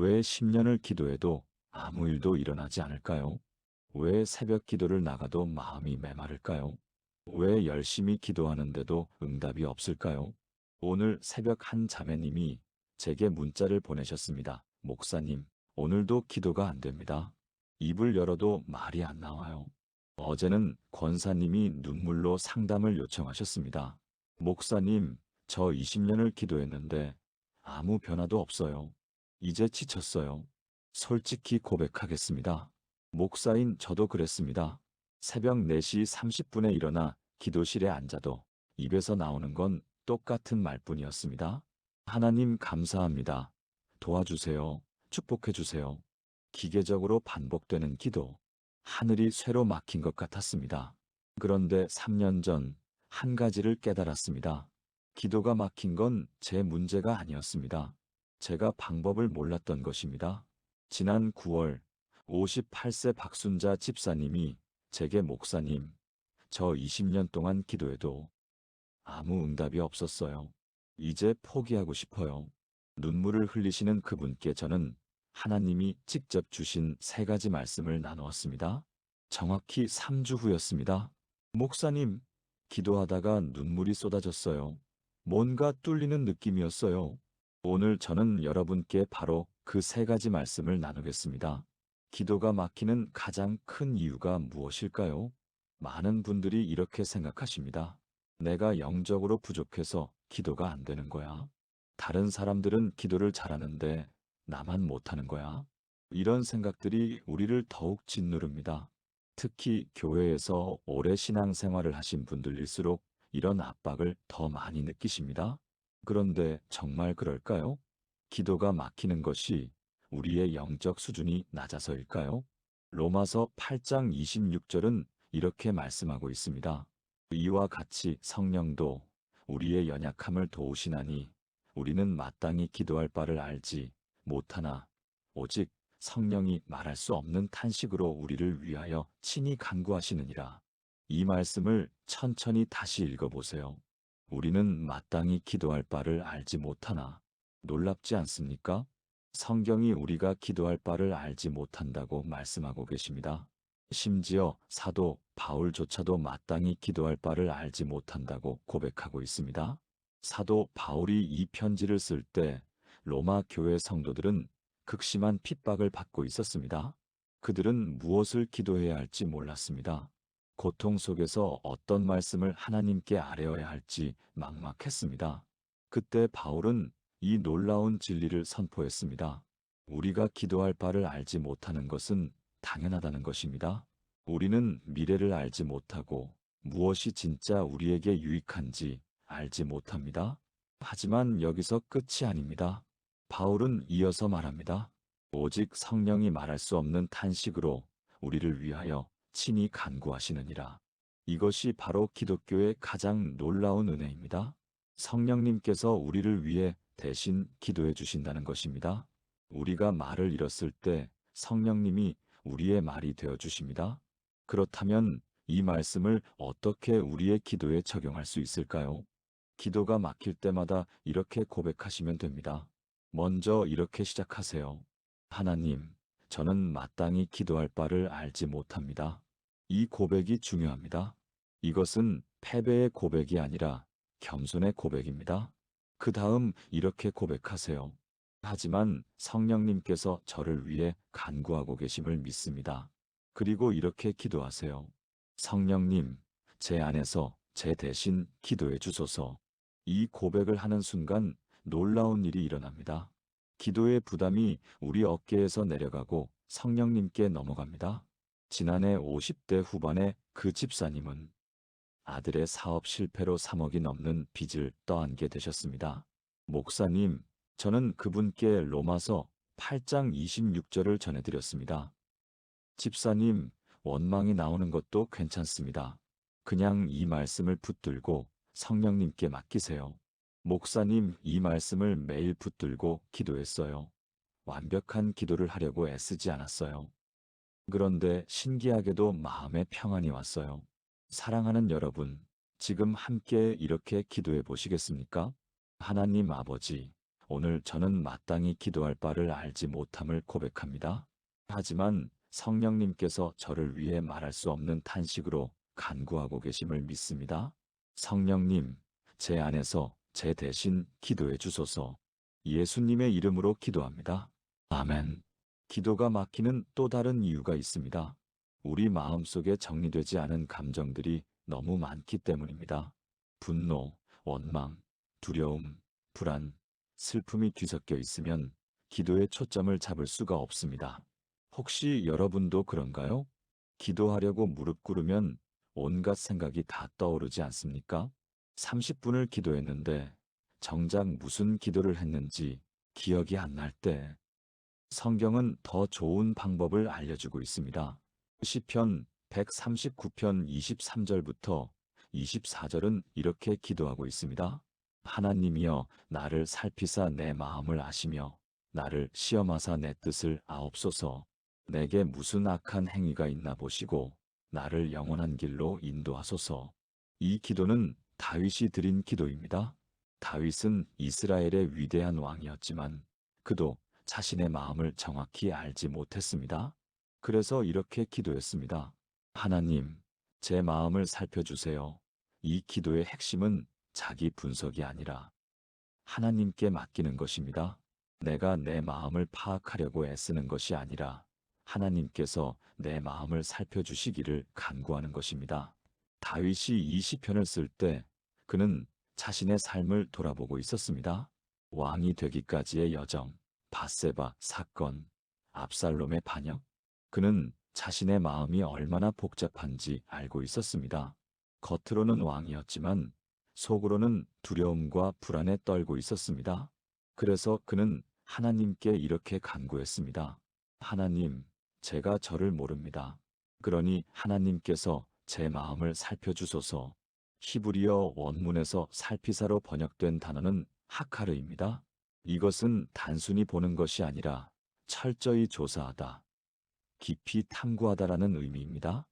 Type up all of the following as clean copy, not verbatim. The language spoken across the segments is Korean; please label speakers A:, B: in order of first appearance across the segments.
A: 왜 10년을 기도해도 아무 일도 일어나지 않을까요? 왜 새벽 기도를 나가도 마음이 메마를까요? 왜 열심히 기도하는데도 응답이 없을까요? 오늘 새벽 한 자매님이 제게 문자를 보내셨습니다. 목사님, 오늘도 기도가 안 됩니다. 입을 열어도 말이 안 나와요. 어제는 권사님이 눈물로 상담을 요청하셨습니다. 목사님, 저 20년을 기도했는데 아무 변화도 없어요. 이제 지쳤어요. 솔직히 고백하겠습니다. 목사인 저도 그랬습니다. 새벽 4시 30분에 일어나 기도실에 앉아도 입에서 나오는 건 똑같은 말뿐이었습니다. 하나님 감사합니다. 도와주세요. 축복해주세요. 기계적으로 반복되는 기도. 하늘이 쇠로 막힌 것 같았습니다. 그런데 3년 전 한 가지를 깨달았습니다. 기도가 막힌 건 제 문제가 아니었습니다. 제가 방법을 몰랐던 것입니다. 지난 9월 58세 박순자 집사님이 제게 목사님, 저 20년 동안 기도해도 아무 응답이 없었어요. 이제 포기하고 싶어요. 눈물을 흘리시는 그분께 저는 하나님이 직접 주신 3가지 말씀을 나누었습니다. 정확히 3주 후였습니다. 목사님, 기도하다가 눈물이 쏟아졌어요. 뭔가 뚫리는 느낌이었어요. 오늘 저는 여러분께 바로 그 3가지 말씀을 나누겠습니다. 기도가 막히는 가장 큰 이유가 무엇일까요? 많은 분들이 이렇게 생각하십니다. 내가 영적으로 부족해서 기도가 안 되는 거야. 다른 사람들은 기도를 잘하는데 나만 못하는 거야. 이런 생각들이 우리를 더욱 짓누릅니다. 특히 교회에서 오래 신앙생활을 하신 분들일수록 이런 압박을 더 많이 느끼십니다. 그런데 정말 그럴까요? 기도가 막히는 것이 우리의 영적 수준이 낮아서일까요? 로마서 8장 26절은 이렇게 말씀하고 있습니다. 이와 같이 성령도 우리의 연약함을 도우시나니 우리는 마땅히 기도할 바를 알지 못하나 오직 성령이 말할 수 없는 탄식으로 우리를 위하여 친히 간구하시느니라. 이 말씀을 천천히 다시 읽어보세요. 우리는 마땅히 기도할 바를 알지 못하나 놀랍지 않습니까? 성경이 우리가 기도할 바를 알지 못한다고 말씀하고 계십니다. 심지어 사도 바울조차도 마땅히 기도할 바를 알지 못한다고 고백하고 있습니다. 사도 바울이 이 편지를 쓸 때 로마 교회 성도들은 극심한 핍박을 받고 있었습니다. 그들은 무엇을 기도해야 할지 몰랐습니다. 고통 속에서 어떤 말씀을 하나님께 아뢰어야 할지 막막했습니다. 그때 바울은 이 놀라운 진리를 선포했습니다. 우리가 기도할 바를 알지 못하는 것은 당연하다는 것입니다. 우리는 미래를 알지 못하고 무엇이 진짜 우리에게 유익한지 알지 못합니다. 하지만 여기서 끝이 아닙니다. 바울은 이어서 말합니다. 오직 성령이 말할 수 없는 탄식으로 우리를 위하여 친히 간구하시느니라. 이것이 바로 기독교의 가장 놀라운 은혜입니다. 성령님께서 우리를 위해 대신 기도해 주신다는 것입니다. 우리가 말을 잃었을 때 성령님이 우리의 말이 되어 주십니다. 그렇다면 이 말씀을 어떻게 우리의 기도에 적용할 수 있을까요? 기도가 막힐 때마다 이렇게 고백하시면 됩니다. 먼저 이렇게 시작하세요. 하나님, 저는 마땅히 기도할 바를 알지 못합니다. 이 고백이 중요합니다. 이것은 패배의 고백이 아니라 겸손의 고백입니다. 그 다음 이렇게 고백하세요. 하지만 성령님께서 저를 위해 간구하고 계심을 믿습니다. 그리고 이렇게 기도하세요. 성령님, 제 안에서 제 대신 기도해 주소서. 이 고백을 하는 순간 놀라운 일이 일어납니다. 기도의 부담이 우리 어깨에서 내려가고 성령님께 넘어갑니다. 지난해 50대 후반에 그 집사님은 아들의 사업 실패로 3억이 넘는 빚을 떠안게 되셨습니다. 목사님, 저는 그분께 로마서 8장 26절을 전해드렸습니다. 집사님, 원망이 나오는 것도 괜찮습니다. 그냥 이 말씀을 붙들고 성령님께 맡기세요. 목사님, 이 말씀을 매일 붙들고 기도했어요. 완벽한 기도를 하려고 애쓰지 않았어요. 그런데 신기하게도 마음에 평안이 왔어요. 사랑하는 여러분, 지금 함께 이렇게 기도해 보시겠습니까? 하나님 아버지, 오늘 저는 마땅히 기도할 바를 알지 못함을 고백합니다. 하지만 성령님께서 저를 위해 말할 수 없는 탄식으로 간구하고 계심을 믿습니다. 성령님, 제 안에서 제 대신 기도해 주소서. 예수님의 이름으로 기도합니다. 아멘. 기도가 막히는 또 다른 이유가 있습니다. 우리 마음속에 정리되지 않은 감정들이 너무 많기 때문입니다. 분노, 원망, 두려움, 불안, 슬픔이 뒤섞여 있으면 기도의 초점을 잡을 수가 없습니다. 혹시 여러분도 그런가요? 기도하려고 무릎 꿇으면 온갖 생각이 다 떠오르지 않습니까? 30분을 기도했는데 정작 무슨 기도를 했는지 기억이 안 날 때, 성경은 더 좋은 방법을 알려주고 있습니다. 시편 139편 23절부터 24절은 이렇게 기도하고 있습니다. 하나님이여 나를 살피사 내 마음을 아시며 나를 시험하사 내 뜻을 아옵소서. 내게 무슨 악한 행위가 있나 보시고 나를 영원한 길로 인도하소서. 이 기도는 다윗이 드린 기도입니다. 다윗은 이스라엘의 위대한 왕이었지만 그도 자신의 마음을 정확히 알지 못했습니다. 그래서 이렇게 기도했습니다. 하나님, 제 마음을 살펴주세요. 이 기도의 핵심은 자기 분석이 아니라 하나님께 맡기는 것입니다. 내가 내 마음을 파악하려고 애쓰는 것이 아니라 하나님께서 내 마음을 살펴주시기를 간구하는 것입니다. 다윗이 이 시편을 쓸 때 그는 자신의 삶을 돌아보고 있었습니다. 왕이 되기까지의 여정, 밧세바 사건, 압살롬의 반역. 그는 자신의 마음이 얼마나 복잡한지 알고 있었습니다. 겉으로는 왕이었지만 속으로는 두려움과 불안에 떨고 있었습니다. 그래서 그는 하나님께 이렇게 간구했습니다. 하나님, 제가 저를 모릅니다. 그러니 하나님께서 제 마음을 살펴주소서. 히브리어 원문에서 살피사로 번역된 단어는 하카르입니다. 이것은 단순히 보는 것이 아니라 철저히 조사하다, 깊이 탐구하다라는 의미입니다.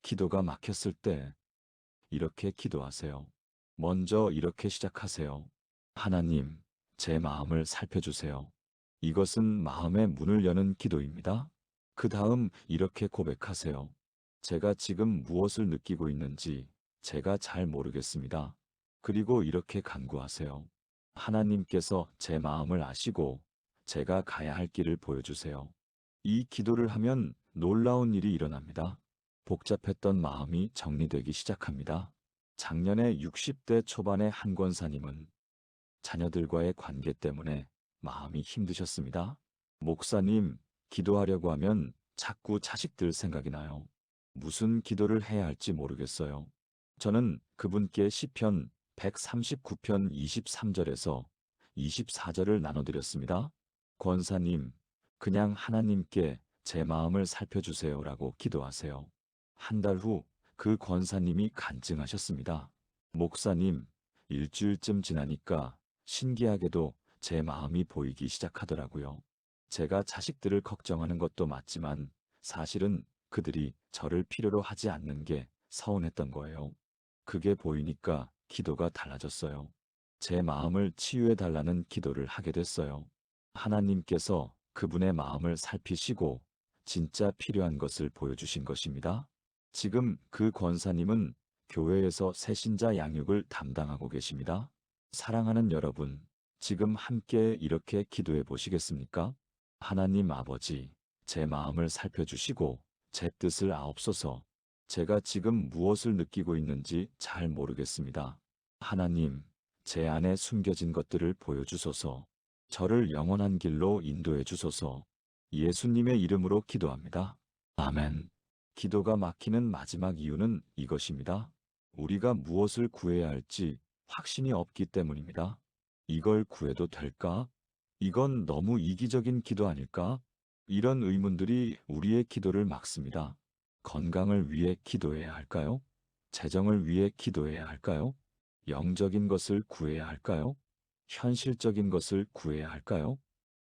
A: 기도가 막혔을 때 이렇게 기도하세요. 먼저 이렇게 시작하세요. 하나님, 제 마음을 살펴주세요. 이것은 마음의 문을 여는 기도입니다. 그 다음 이렇게 고백하세요. 제가 지금 무엇을 느끼고 있는지 제가 잘 모르겠습니다. 그리고 이렇게 간구하세요. 하나님께서 제 마음을 아시고 제가 가야 할 길을 보여주세요. 이 기도를 하면 놀라운 일이 일어납니다. 복잡했던 마음이 정리되기 시작합니다. 작년에 60대 초반의 한 권사님은 자녀들과의 관계 때문에 마음이 힘드셨습니다. 목사님, 기도하려고 하면 자꾸 자식들 생각이 나요. 무슨 기도를 해야 할지 모르겠어요. 저는 그분께 시편 139편 23절에서 24절을 나눠드렸습니다. 권사님, 그냥 하나님께 제 마음을 살펴주세요라고 기도하세요. 한 달 후 그 권사님이 간증하셨습니다. 목사님, 일주일쯤 지나니까 신기하게도 제 마음이 보이기 시작하더라고요. 제가 자식들을 걱정하는 것도 맞지만 사실은 그들이 저를 필요로 하지 않는 게 서운했던 거예요. 그게 보이니까 기도가 달라졌어요. 제 마음을 치유해 달라는 기도를 하게 됐어요. 하나님께서 그분의 마음을 살피시고 진짜 필요한 것을 보여주신 것입니다. 지금 그 권사님은 교회에서 새신자 양육을 담당하고 계십니다. 사랑하는 여러분, 지금 함께 이렇게 기도해 보시겠습니까? 하나님 아버지, 제 마음을 살펴주시고 제 뜻을 아옵소서. 제가 지금 무엇을 느끼고 있는지 잘 모르겠습니다. 하나님, 제 안에 숨겨진 것들을 보여주소서. 저를 영원한 길로 인도해 주소서. 예수님의 이름으로 기도합니다. 아멘. 기도가 막히는 마지막 이유는 이것입니다. 우리가 무엇을 구해야 할지 확신이 없기 때문입니다. 이걸 구해도 될까? 이건 너무 이기적인 기도 아닐까? 이런 의문들이 우리의 기도를 막습니다. 건강을 위해 기도해야 할까요? 재정을 위해 기도해야 할까요? 영적인 것을 구해야 할까요? 현실적인 것을 구해야 할까요?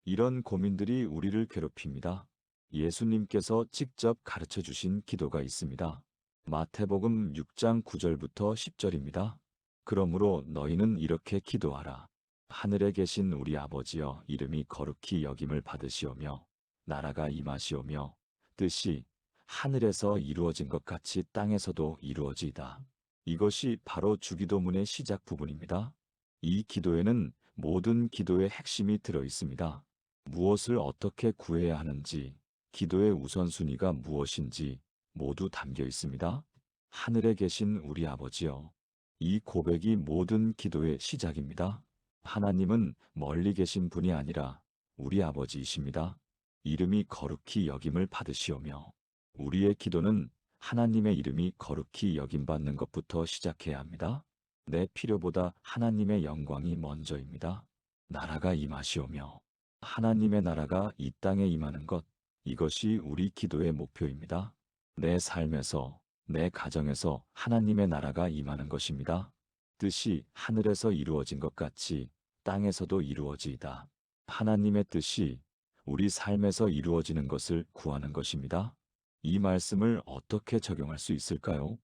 A: 이런 고민들이 우리를 괴롭힙니다. 예수님께서 직접 가르쳐 주신 기도가 있습니다. 마태복음 6장 9절부터 10절입니다. 그러므로 너희는 이렇게 기도하라. 하늘에 계신 우리 아버지여, 이름이 거룩히 여김을 받으시오며 나라가 임하시오며 뜻이 하늘에서 이루어진 것 같이 땅에서도 이루어지이다. 이것이 바로 주기도문의 시작 부분입니다. 이 기도에는 모든 기도의 핵심이 들어 있습니다. 무엇을 어떻게 구해야 하는지, 기도의 우선순위가 무엇인지 모두 담겨 있습니다. 하늘에 계신 우리 아버지여. 이 고백이 모든 기도의 시작입니다. 하나님은 멀리 계신 분이 아니라 우리 아버지이십니다. 이름이 거룩히 여김을 받으시오며, 우리의 기도는 하나님의 이름이 거룩히 여김받는 것부터 시작해야 합니다. 내 필요보다 하나님의 영광이 먼저입니다. 나라가 임하시오며, 하나님의 나라가 이 땅에 임하는 것, 이것이 우리 기도의 목표입니다. 내 삶에서, 내 가정에서 하나님의 나라가 임하는 것입니다. 뜻이 하늘에서 이루어진 것 같이 땅에서도 이루어지이다. 하나님의 뜻이 우리 삶에서 이루어지는 것을 구하는 것입니다. 이 말씀을 어떻게 적용할 수 있을까요?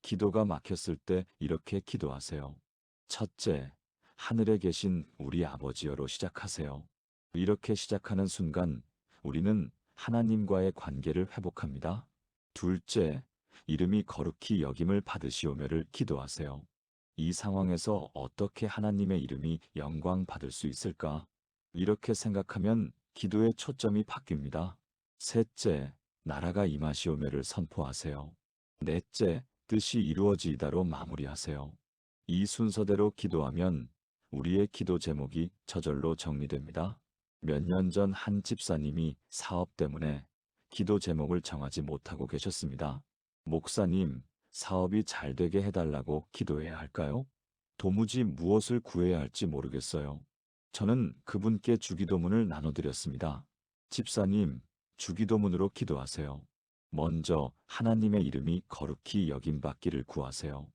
A: 기도가 막혔을 때 이렇게 기도하세요. 첫째, 하늘에 계신 우리 아버지여로 시작하세요. 이렇게 시작하는 순간 우리는 하나님과의 관계를 회복합니다. 둘째, 이름이 거룩히 여김을 받으시오며를 기도하세요. 이 상황에서 어떻게 하나님의 이름이 영광 받을 수 있을까? 이렇게 생각하면 기도의 초점이 바뀝니다. 셋째, 나라가 임하시오며를 선포하세요. 넷째, 뜻이 이루어지이다로 마무리하세요. 이 순서대로 기도하면 우리의 기도 제목이 저절로 정리됩니다. 몇 년 전 한 집사님이 사업 때문에 기도 제목을 정하지 못하고 계셨습니다. 목사님, 사업이 잘 되게 해달라고 기도해야 할까요? 도무지 무엇을 구해야 할지 모르겠어요. 저는 그분께 주기도문을 나눠드렸습니다. 집사님, 주기도문으로 기도하세요. 먼저 하나님의 이름이 거룩히 여김받기를 구하세요.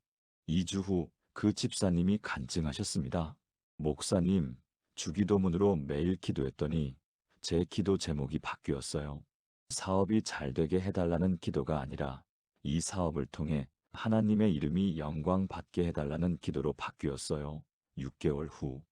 A: 2주 후 그 집사님이 간증하셨습니다. 목사님, 주기도문으로 매일 기도했더니 제 기도 제목이 바뀌었어요. 사업이 잘 되게 해달라는 기도가 아니라 이 사업을 통해 하나님의 이름이 영광 받게 해달라는 기도로 바뀌었어요. 6개월 후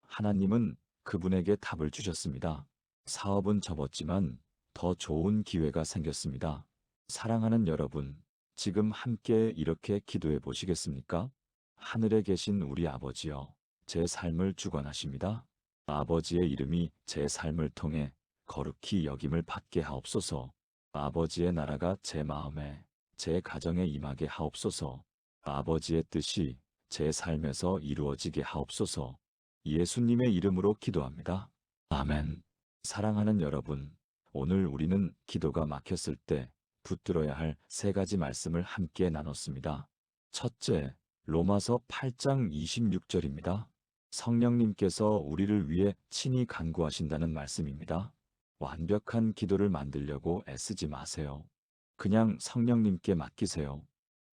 A: 하나님은 그분에게 답을 주셨습니다. 사업은 접었지만 더 좋은 기회가 생겼습니다. 사랑하는 여러분, 지금 함께 이렇게 기도해 보시겠습니까? 하늘에 계신 우리 아버지여, 제 삶을 주관하십니다. 아버지의 이름이 제 삶을 통해 거룩히 여김을 받게 하옵소서. 아버지의 나라가 제 마음에, 제 가정에 임하게 하옵소서. 아버지의 뜻이 제 삶에서 이루어지게 하옵소서. 예수님의 이름으로 기도합니다. 아멘. 사랑하는 여러분, 오늘 우리는 기도가 막혔을 때 붙들어야 할 세 가지 말씀을 함께 나눴습니다. 첫째, 로마서 8장 26절입니다. 성령님께서 우리를 위해 친히 간구하신다는 말씀입니다. 완벽한 기도를 만들려고 애쓰지 마세요. 그냥 성령님께 맡기세요.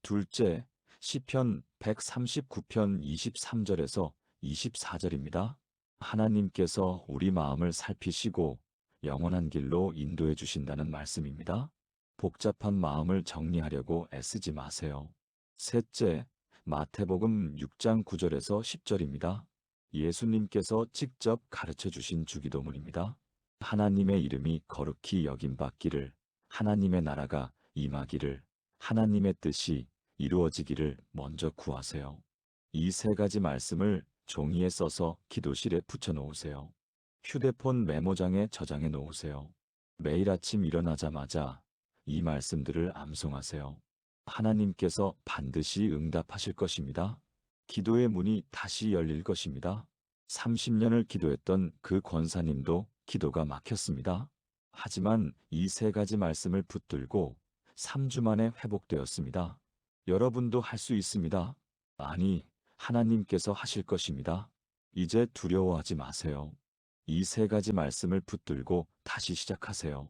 A: 둘째, 시편 139편 23절에서 24절입니다. 하나님께서 우리 마음을 살피시고 영원한 길로 인도해 주신다는 말씀입니다. 복잡한 마음을 정리하려고 애쓰지 마세요. 셋째, 마태복음 6장 9절에서 10절입니다. 예수님께서 직접 가르쳐 주신 주기도문입니다. 하나님의 이름이 거룩히 여김받기를, 하나님의 나라가 임하기를, 하나님의 뜻이 이루어지기를 먼저 구하세요. 이 세 가지 말씀을 종이에 써서 기도실에 붙여놓으세요. 휴대폰 메모장에 저장해 놓으세요. 매일 아침 일어나자마자 이 말씀들을 암송하세요. 하나님께서 반드시 응답하실 것입니다. 기도의 문이 다시 열릴 것입니다. 30년을 기도했던 그 권사님도 기도가 막혔습니다. 하지만 이 세 가지 말씀을 붙들고 3주 만에 회복되었습니다. 여러분도 할 수 있습니다. 아니, 하나님께서 하실 것입니다. 이제 두려워하지 마세요. 이 세 가지 말씀을 붙들고 다시 시작하세요.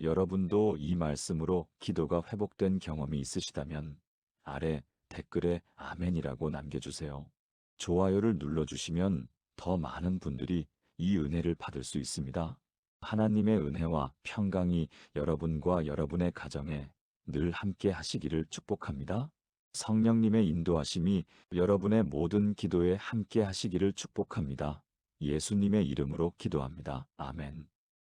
A: 여러분도 이 말씀으로 기도가 회복된 경험이 있으시다면 아래 댓글에 아멘이라고 남겨주세요. 좋아요를 눌러주시면 더 많은 분들이 이 은혜를 받을 수 있습니다. 하나님의 은혜와 평강이 여러분과 여러분의 가정에 늘 함께 하시기를 축복합니다. 성령님의 인도하심이 여러분의 모든 기도에 함께 하시기를 축복합니다. 예수님의 이름으로 기도합니다. 아멘.